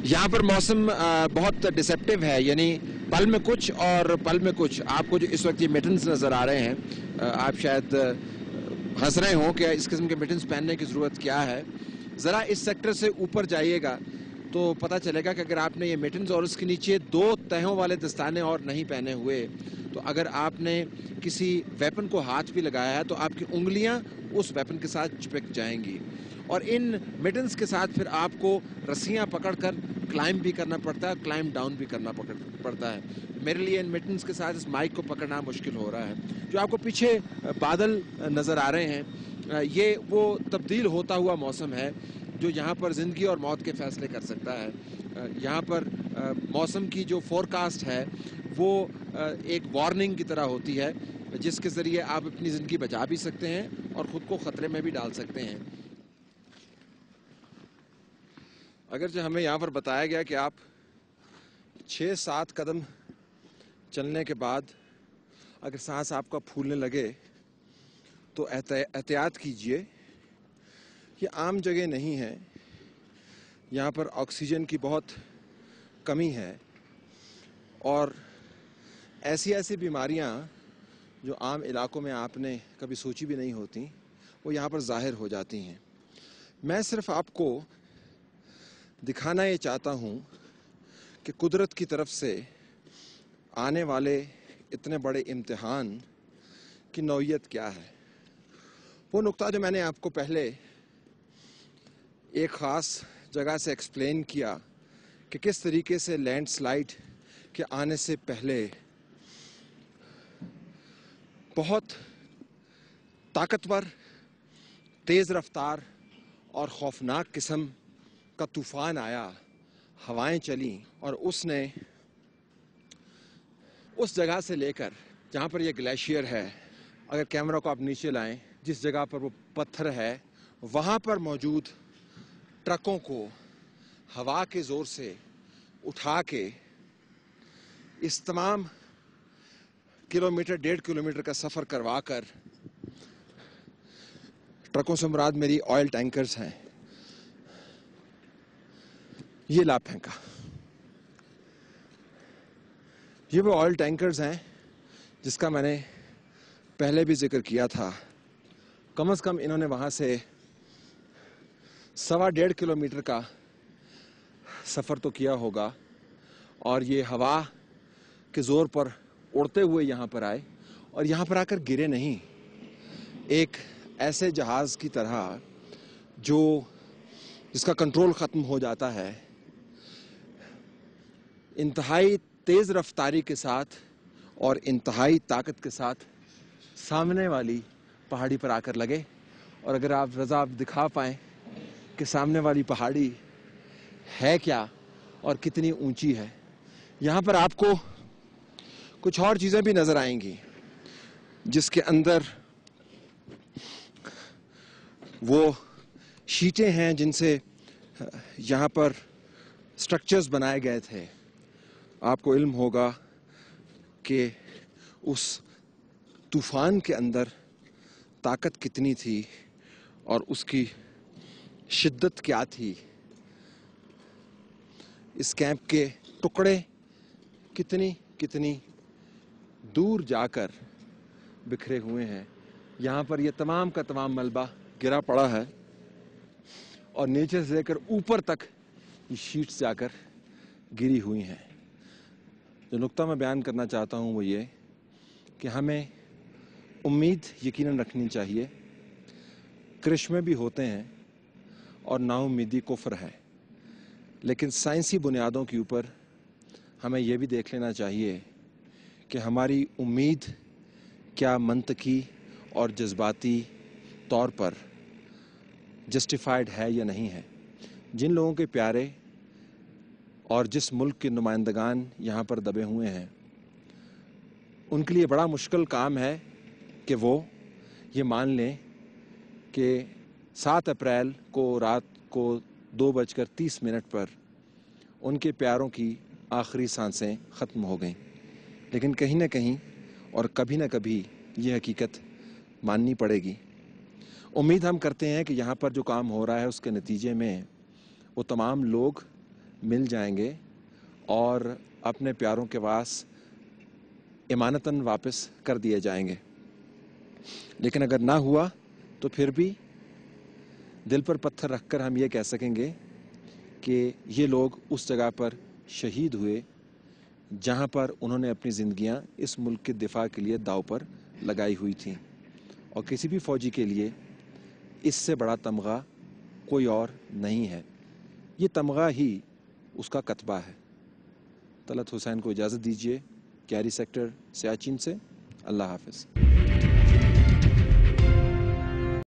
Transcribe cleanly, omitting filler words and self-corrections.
यहाँ पर मौसम बहुत डिसेप्टिव है, यानी पल में कुछ और पल में कुछ। आपको जो इस वक्त ये मिटन्स नज़र आ रहे हैं, आप शायद हंस रहे हो कि इस किस्म के मिटन्स पहनने की ज़रूरत क्या है। ज़रा इस सेक्टर से ऊपर जाइएगा तो पता चलेगा कि अगर आपने ये मिटन्स और उसके नीचे 2 तहों वाले दस्ताने और नहीं पहने हुए, तो अगर आपने किसी वेपन को हाथ भी लगाया है तो आपकी उंगलियां उस वेपन के साथ चिपक जाएंगी। और इन मिटन्स के साथ फिर आपको रस्सियां पकड़कर क्लाइंब भी करना पड़ता है, क्लाइंब डाउन भी करना पड़ता है। मेरे लिए इन मिटन्स के साथ इस माइक को पकड़ना मुश्किल हो रहा है। जो आपको पीछे बादल नज़र आ रहे हैं, ये वो तब्दील होता हुआ मौसम है जो यहाँ पर ज़िंदगी और मौत के फैसले कर सकता है। यहाँ पर मौसम की जो फोरकास्ट है वो एक वार्निंग की तरह होती है, जिसके ज़रिए आप अपनी ज़िंदगी बचा भी सकते हैं और ख़ुद को ख़तरे में भी डाल सकते हैं। अगर जो हमें यहाँ पर बताया गया कि आप 6-7 कदम चलने के बाद अगर सांस आपका फूलने लगे तो एहतियात कीजिए। ये आम जगह नहीं है, यहाँ पर ऑक्सीजन की बहुत कमी है और ऐसी बीमारियाँ जो आम इलाकों में आपने कभी सोची भी नहीं होती, वो यहाँ पर ज़ाहिर हो जाती हैं। मैं सिर्फ आपको दिखाना ये चाहता हूँ कि कुदरत की तरफ से आने वाले इतने बड़े इम्तिहान की नौइयत क्या है। वो नुक्ता जो मैंने आपको पहले एक ख़ास जगह से एक्सप्लेन किया कि किस तरीके से लैंडस्लाइड के आने से पहले बहुत ताकतवर, तेज़ रफ्तार और खौफनाक किस्म का तूफ़ान आया, हवाएं चली और उसने उस जगह से लेकर जहाँ पर ये ग्लेशियर है, अगर कैमरा को आप नीचे लाएं, जिस जगह पर वो पत्थर है वहाँ पर मौजूद ट्रकों को हवा के ज़ोर से उठा के इस तमाम किलोमीटर, 1.5 किलोमीटर का सफ़र करवा कर, ट्रकों से मुराद मेरी ऑयल टैंकर्स हैं, ये ला फेंका। ये वो ऑयल टैंकर्स हैं जिसका मैंने पहले भी जिक्र किया था। कम से कम इन्होंने वहाँ से 1.25 किलोमीटर का सफ़र तो किया होगा और ये हवा के ज़ोर पर उड़ते हुए यहाँ पर आए और यहाँ पर आकर गिरे नहीं। एक ऐसे जहाज़ की तरह जिसका कंट्रोल ख़त्म हो जाता है, इंतहाई तेज़ रफ्तारी के साथ और इंतहाई ताकत के साथ सामने वाली पहाड़ी पर आकर लगे। और अगर आप दिखा पाएँ कि सामने वाली पहाड़ी है क्या और कितनी ऊंची है। यहाँ पर आपको कुछ और चीज़ें भी नज़र आएंगी जिसके अंदर वो शीटें हैं जिनसे यहाँ पर स्ट्रक्चर्स बनाए गए थे। आपको इल्म होगा कि उस तूफ़ान के अंदर ताकत कितनी थी और उसकी शिद्दत क्या थी। इस कैंप के टुकड़े कितनी दूर जाकर बिखरे हुए हैं। यहाँ पर ये तमाम का तमाम मलबा गिरा पड़ा है और नीचे से लेकर ऊपर तक ये शीट्स जाकर गिरी हुई हैं। जो नुक्ता मैं बयान करना चाहता हूँ वो ये कि हमें उम्मीद यकीनन रखनी चाहिए। करिश्मे भी होते हैं और नाउम्मीदी कुफ्र है, लेकिन साइंसी बुनियादों के ऊपर हमें यह भी देख लेना चाहिए कि हमारी उम्मीद क्या मंतकी और जज्बाती तौर पर जस्टिफाइड है या नहीं है। जिन लोगों के प्यारे और जिस मुल्क के नुमाइंदगान यहाँ पर दबे हुए हैं, उनके लिए बड़ा मुश्किल काम है कि वो ये मान लें कि 7 अप्रैल को रात को 2:30 पर उनके प्यारों की आखिरी सांसें ख़त्म हो गईं। लेकिन कहीं ना कहीं और कभी ना कभी ये हकीकत माननी पड़ेगी। उम्मीद हम करते हैं कि यहाँ पर जो काम हो रहा है उसके नतीजे में वो तमाम लोग مل جائیں گے اور اپنے پیاروں کے پاس امانتاً واپس کر دیے جائیں گے. لیکن اگر نہ ہوا تو پھر بھی دل پر پتھر رکھ کر ہم یہ کہہ سکیں گے کہ یہ لوگ اس جگہ پر شہید ہوئے جہاں پر انہوں نے اپنی زندگیاں اس ملک کے دفاع کے لیے داؤ پر لگائی ہوئی تھیں. اور کسی بھی فوجی کے لیے اس سے بڑا تمغہ کوئی اور نہیں ہے. یہ تمغہ ہی اس کا کتبہ ہے. طلعت حسین کو اجازت دیجیے کیاری سیکٹر سیاچن سے. اللہ حافظ.